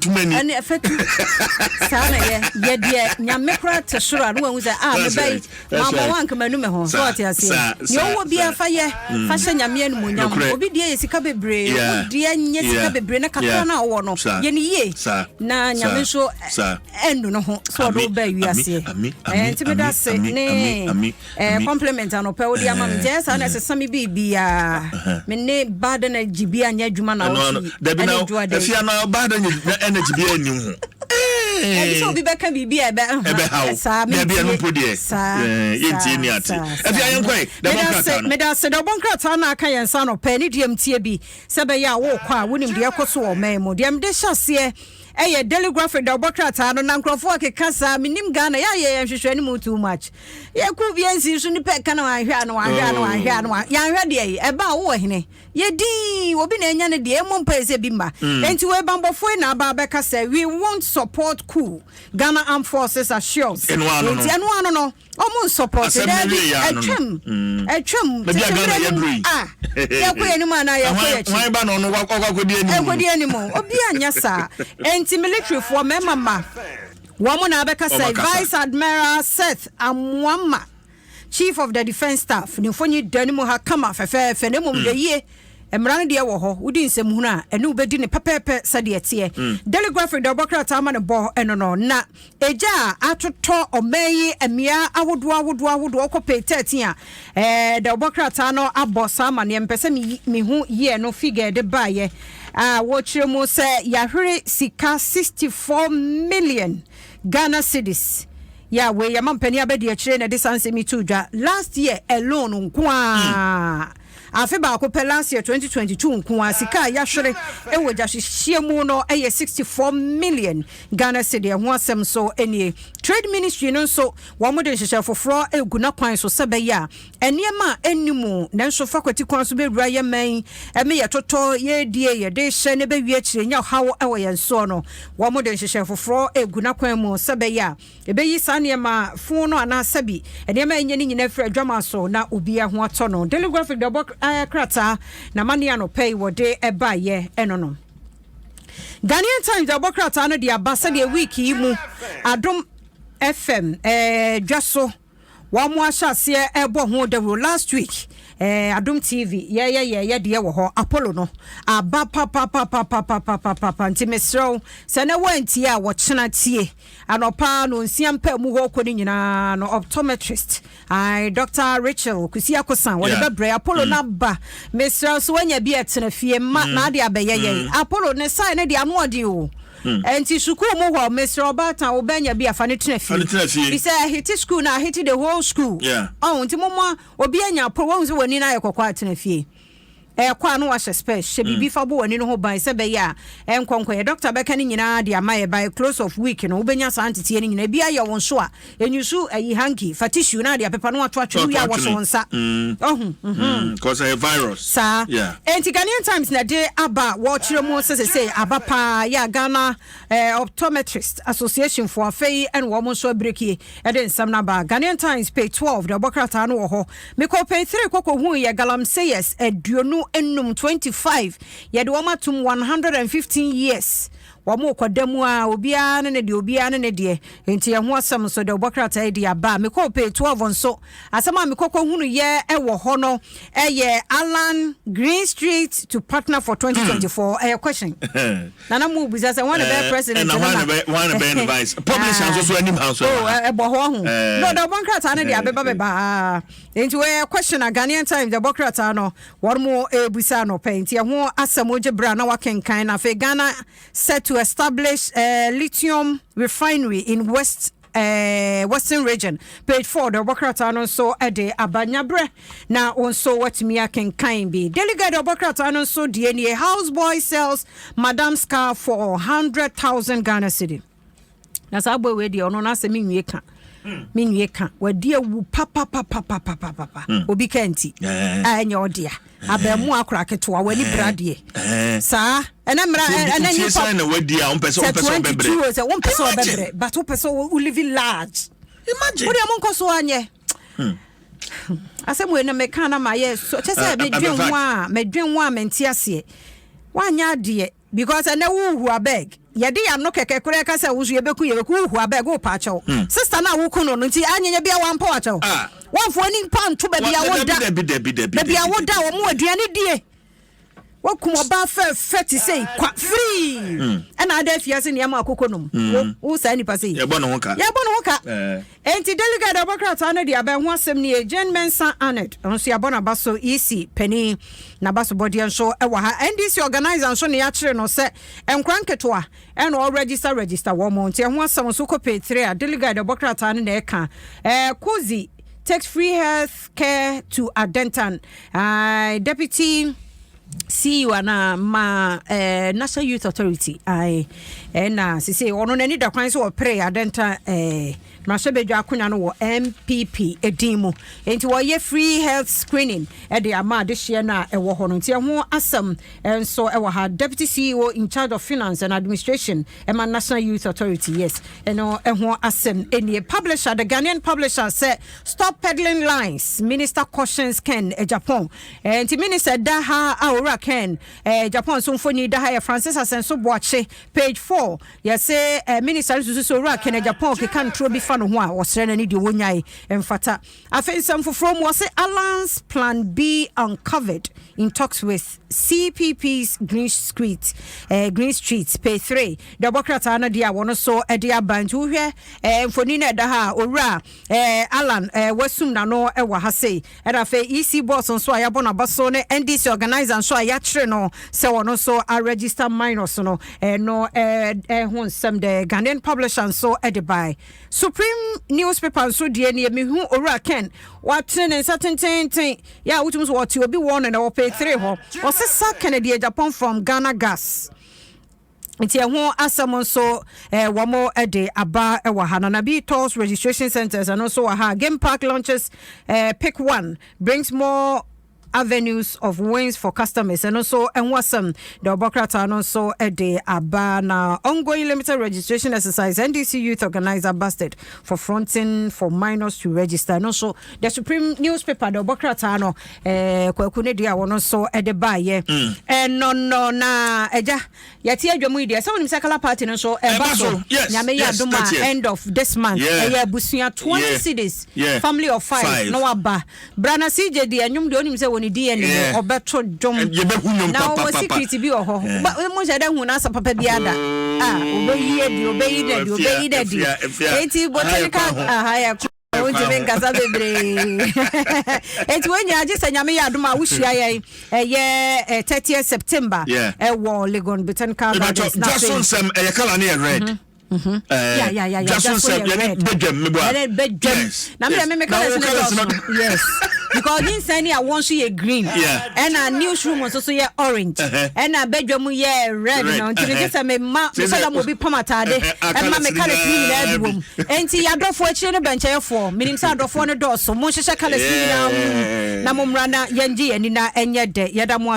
too many. And effective Sana, ye dear, Yamekra to Shura, no one was Mama one come and home. So I say, you will be a fire, fashion Yamian Munyam, Obi dear Sikabe Bray, dear Yesikabe Brena Katana or no, Yenny, na Yamisho, and no, so do bear you say. And to me, that's compliment on Opodia Mam, yes, and as a Sammy baby, Mene Baden and GB and Yajumana. If you are not bad and energy be a new. So be back and be a better house. Maybe I put this. Meda said, I won't crack on a Kayan son of Penny DMTB. Sabaya walk, wouldn't be a coso memo. Diam de chassis. A daily graphic, the Bocrata, and Uncle Fork, Casa, Minim Ghana, yeah, she shouldn't move too much. Yeah, could be and see, shouldn't pet can I hear no, young ready, about Wahine. Ye dee, will be any dear Mon Pese Bimba. And to a bumble for now, Babeka said, we won't support coup. Ghana Armed Forces assures. And one, no, almost support a trim. Maybe I agree. Ah, any man, I am anymore. Obian, sir. And military for Mama. Woman Abeka say Vice Admiral Seth Amwama, Chief of the Defense Staff. Nifoni Denimo ha kama fefe fenemum de ye. Emran de wo udin semuna enu bedi ne pepepe sade tie. Daily Graphic the Bocrata ama ne bo eno na eja atoto omeyi emia awodo okope 13 a the Bocrata no abosa ma ne mpese mi hu ye no figure de baye. What you mo say Yahuri Sika 64 million Ghana cedis. Ya we ya mampeni abedi a na distance me to last year alone nkwa. Afi ba ko last year 2022 nkwa sika yahwere e wo jahye mu no 64 million Ghana cedi ho asem so enie trade ministry no so wo mo de hyehyɛ foforo eguna kwan so sebeya eniema enimu nanso fakwati kwan so be wura ye man eme ye toto ye die ye de hye ne be wie kire nya hawo e wo ye so no wo mo de hyehyɛ foforo eguna kwan mu sebeya ebe yi saniema fun no ana sabi eniema enye ni nyina fra adwama so na obi ho ato no Daily Graphic the book krata na mania no pay wode eba ye enono Ghanaian Times the bokrata no dia basa de week yi mu Adom FM Dwaso wa mo ahyase ebo ho de last week Adom TV ye de wo ho Apollo no aba papa ntimesro se na wanti a wo chena tie anopa no nsiampa mu ho koni nyina no optometrist Dr. Rachel Kusia Kosan wo de bre Apollo na ba mesro so wanya bi etena fie ma na de abeye Apollo ne sai ne de anode o enti suku mu ho mesro bata wo banya bi afa ne tena fie he say hit school na hit the whole school nti momo obi anya pro wo nso wani na yekokwa tena fie kwa no wa space bibi fa bo wani no ho ban se be ya enkonko doctor beka ni nyina de amaye by close of week no obenya santete ni nyina bia ye won so a enyusu ayi hanky fatishu na de pepa no ato atwe ya wo so nsa cause a virus sa enti Ghanaian Times na de aba wo kire mo se aba pa ya Ghana Optometrist Association for afei and wo mo so breki e de nsam na ba Ghanaian Times page 12 de bokrata no wo ho me ko page 3 koko hu ye galamseyes eduonu enum 25 yede wo matum 115 years wo mo kodam a obia ne de enti ye ho asam so de bokrata e de aba me ko page 12 nso asama me koko hunu ye e wo ho no ye Alan Green Street to partner for 2024 question nana mu buza say one the president one the vice publishers so anim house e bo ho no the bokrata ne de abeba enti we question a Ghanaian Times the bokrata no one more busa no pay enti ye ho asam ogebra na wakenkan na fe Ghana set to establish a lithium refinery in Western region. Page 4 the Bokrata no so ede abanyabre na onso watimi akenkan bi. Delegate Bokrata no so DNA houseboy sells Madam's car for 100,000 Ghana cedi. Na sa boy we de ono na se minwie ka wadi awu papa obi kanti anya odia abemu akora keto wani brade sa ena mra ena ni papa na wadi a ompese bebre but ompese we live large imagine odi amonko so anye asemu ena meka na maye so chese medwen wa menti ase wanya de because ena wu abeg yɛde ya no kɛkɛ kora ka sɛ wo so yɛbɛku hu abeg wo pa kyɛw sister na wo ku no nti anyanya bia wampa wa kyɛw wonfo ni pa nto ba bia wo da ba bia wo da wo mo aduane die wakum oba fe ti say kwa free and ada fiase ne ma akokonom wo sa nipa say ye bono ho ka enti delegate Democrat na dia ba ho asem ne Jane Mensa Anet onso ya bona baso EC pani na baso body nso e wa ha NDC organizer nso ne ya kire no se enkranketo and all register wo mo nti ho asem so ko pay 3 a delegate Democrat na e ka Kozi takes free health care to Adentan deputy CEO na ma National Youth Authority na sisi ono nani da kwan so wo pray Adenta Mashebedwa akonya no wo MPP edimu enti wo ye free health screening de ama de hye na ewo ho no nti ho asem enso ewo ha deputy CEO in charge of finance and administration ema National Youth Authority yes eno ho asem eni publisher the Ghanaian publisher say stop peddling lies minister cautions Ken Japan enti minister da ha awura Ken Japan so mfoni da ha Francis Asenso Boache page 4 yes say minister so awura Ken Japan ke kan tro bi no ho a wosere na ni de wonyai emfata afensam foforo mo say Alliance Plan B uncovered in talks with CPP's Green Street pay 3 Democrat ana dia wono so e dia bantu hwe mfoni na da ha owura Alan wasum na no e wa ha sei e da fe EC boss so ayabo na baso ne NDC organizer so aya kire no se wono so a register minors no no ho nsem the Ghanaian publisher so e de buy Supreme newspaper so die ne me hu owura Ken watre ne satenten ya wutum so wate obi won na wo pay 3 ho osesa Kennedy Japan from Ghana Gas nti ho asem so womo de aba e wa hana na be tours registration centers and also ha game park launches pick one brings more avenues of wins for customers and also enwasam the Obokrata no so de aba na ongoing limited registration exercise NDC youth organizer busted for fronting for minors to register and also the Supreme newspaper the Obokrata no kwakune dia wono so de ba ye no na eja yati adwamu ide so nim sakala party no so baso nyame ya doma end of this month ya busua 20 cities family of 5 no aba brana CJ de anyum de onim se woni DNA obeto dom na o security bi oho ba mo jada hu na papa bi ada obeyi de enti botanical ya o jimen gaza bebre enti wonya age sanyame ya adoma wuhia ye 30th September wo Legon Botanical Gardens na Dwaso Nsem kala na red yeah. Just one na me yes. Because inside I want you green. And a newsroom also so orange. And a bedroom red. No, to just me ma so that will be pomatade. And ma me color clean every room. And see I do for children bench for. Meaning sa do for the door so mo sha color clean na mum rana yenji and na enye de yada mo